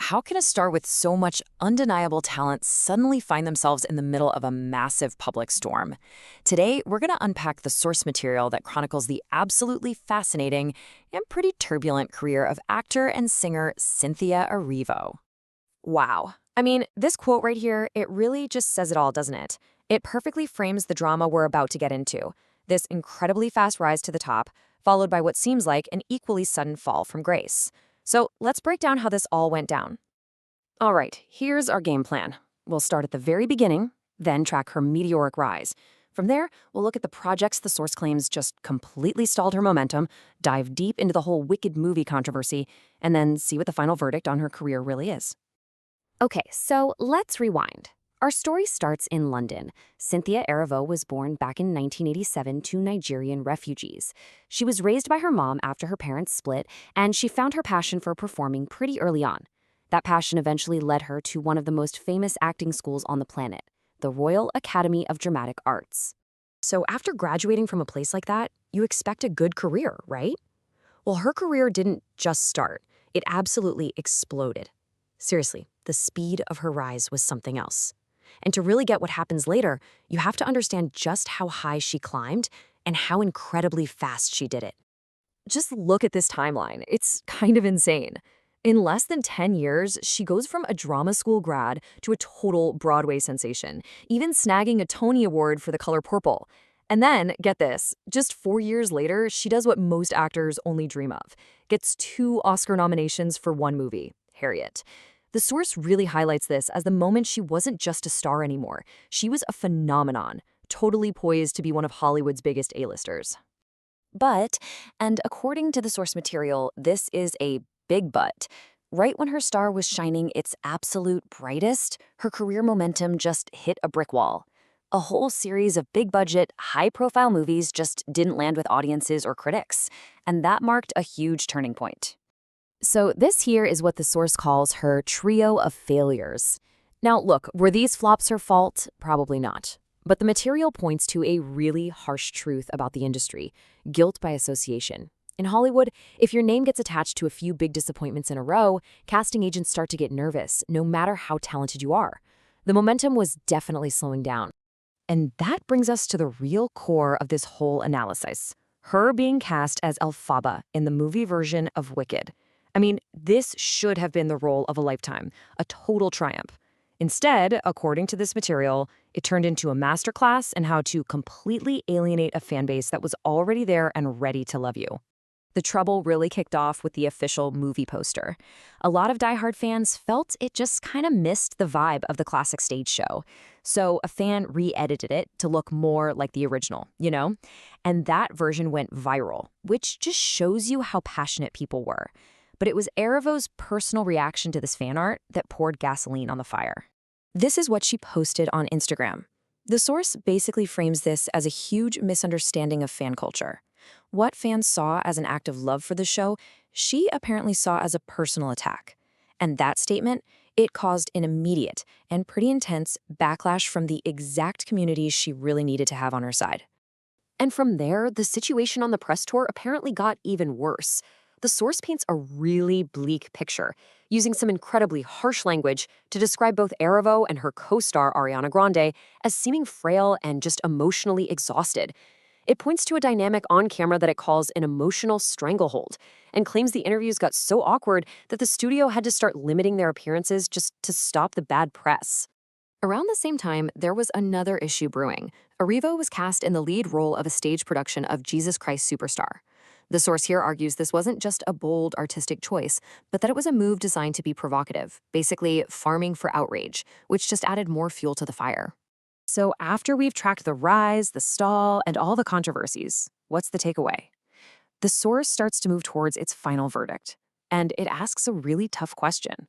how can a star with so much undeniable talent suddenly find themselves in the middle of a massive public storm? Today, we're going to unpack the source material that chronicles the absolutely fascinating and pretty turbulent career of actor and singer Cynthia Erivo. Wow. I mean, this quote right here, it really just says it all, doesn't it? It perfectly frames the drama we're about to get into. This incredibly fast rise to the top, followed by what seems like an equally sudden fall from grace. So let's break down how this all went down. All right, here's our game plan. We'll start at the very beginning, then track her meteoric rise. From there, we'll look at the projects the source claims just completely stalled her momentum, dive deep into the whole Wicked movie controversy, and then see what the final verdict on her career really is. Okay, so let's rewind. Our story starts in London. Cynthia Erivo was born back in 1987 to Nigerian refugees. She was raised by her mom after her parents split, and she found her passion for performing pretty early on. That passion eventually led her to one of the most famous acting schools on the planet, the Royal Academy of Dramatic Arts. So after graduating from a place like that, you expect a good career, right? Well, her career didn't just start. It absolutely exploded. Seriously, the speed of her rise was something else. And to really get what happens later, you have to understand just how high she climbed and how incredibly fast she did it. Just look at this timeline. It's kind of insane. In less than 10 years, she goes from a drama school grad to a total Broadway sensation, even snagging a Tony Award for The Color Purple. And then, get this, just 4 years later, she does what most actors only dream of. Gets 2 Oscar nominations for one movie, Harriet. The source really highlights this as the moment she wasn't just a star anymore. She was a phenomenon, totally poised to be one of Hollywood's biggest A-listers. But, and according to the source material, this is a big but. Right when her star was shining its absolute brightest, her career momentum just hit a brick wall. A whole series of big-budget, high-profile movies just didn't land with audiences or critics, and that marked a huge turning point. So this here is what the source calls her trio of failures. Now look, were these flops her fault? Probably not. But the material points to a really harsh truth about the industry: guilt by association. In Hollywood, if your name gets attached to a few big disappointments in a row, casting agents start to get nervous, no matter how talented you are. The momentum was definitely slowing down. And that brings us to the real core of this whole analysis: her being cast as Elphaba in the movie version of Wicked. I mean, this should have been the role of a lifetime, a total triumph. Instead, according to this material, it turned into a masterclass in how to completely alienate a fan base that was already there and ready to love you. The trouble really kicked off with the official movie poster. A lot of diehard fans felt it just kind of missed the vibe of the classic stage show. So a fan re-edited it to look more like the original, you know? And that version went viral, which just shows you how passionate people were. But it was Erivo's personal reaction to this fan art that poured gasoline on the fire. This is what she posted on Instagram. The source basically frames this as a huge misunderstanding of fan culture. What fans saw as an act of love for the show, she apparently saw as a personal attack. And that statement, it caused an immediate and pretty intense backlash from the exact communities she really needed to have on her side. And from there, the situation on the press tour apparently got even worse. The source paints a really bleak picture, using some incredibly harsh language to describe both Erivo and her co-star Ariana Grande as seeming frail and just emotionally exhausted. It points to a dynamic on camera that it calls an emotional stranglehold, and claims the interviews got so awkward that the studio had to start limiting their appearances just to stop the bad press. Around the same time, there was another issue brewing. Erivo was cast in the lead role of a stage production of Jesus Christ Superstar. The source here argues this wasn't just a bold artistic choice, but that it was a move designed to be provocative, basically farming for outrage, which just added more fuel to the fire. So after we've tracked the rise, the stall, and all the controversies, what's the takeaway? The source starts to move towards its final verdict, and it asks a really tough question.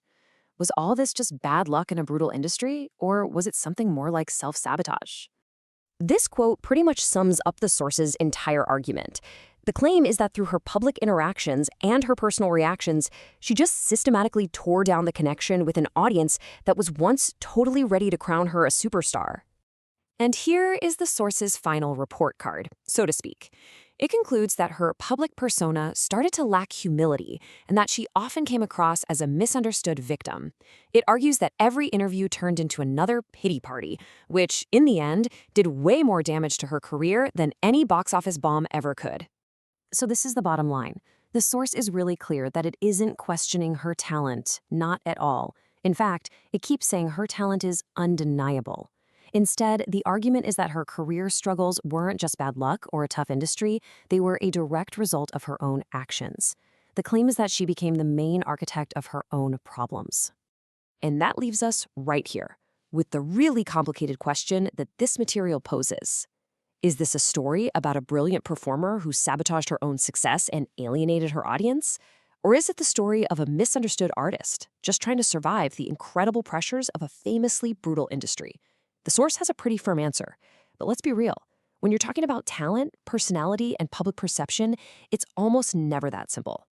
Was all this just bad luck in a brutal industry, or was it something more like self-sabotage? This quote pretty much sums up the source's entire argument. The claim is that through her public interactions and her personal reactions, she just systematically tore down the connection with an audience that was once totally ready to crown her a superstar. And here is the source's final report card, so to speak. It concludes that her public persona started to lack humility and that she often came across as a misunderstood victim. It argues that every interview turned into another pity party, which, in the end, did way more damage to her career than any box office bomb ever could. So this is the bottom line. The source is really clear that it isn't questioning her talent, not at all. In fact, it keeps saying her talent is undeniable. Instead, the argument is that her career struggles weren't just bad luck or a tough industry, they were a direct result of her own actions. The claim is that she became the main architect of her own problems. And that leaves us right here, with the really complicated question that this material poses. Is this a story about a brilliant performer who sabotaged her own success and alienated her audience? Or is it the story of a misunderstood artist, just trying to survive the incredible pressures of a famously brutal industry? The source has a pretty firm answer, but let's be real. When you're talking about talent, personality, and public perception, it's almost never that simple.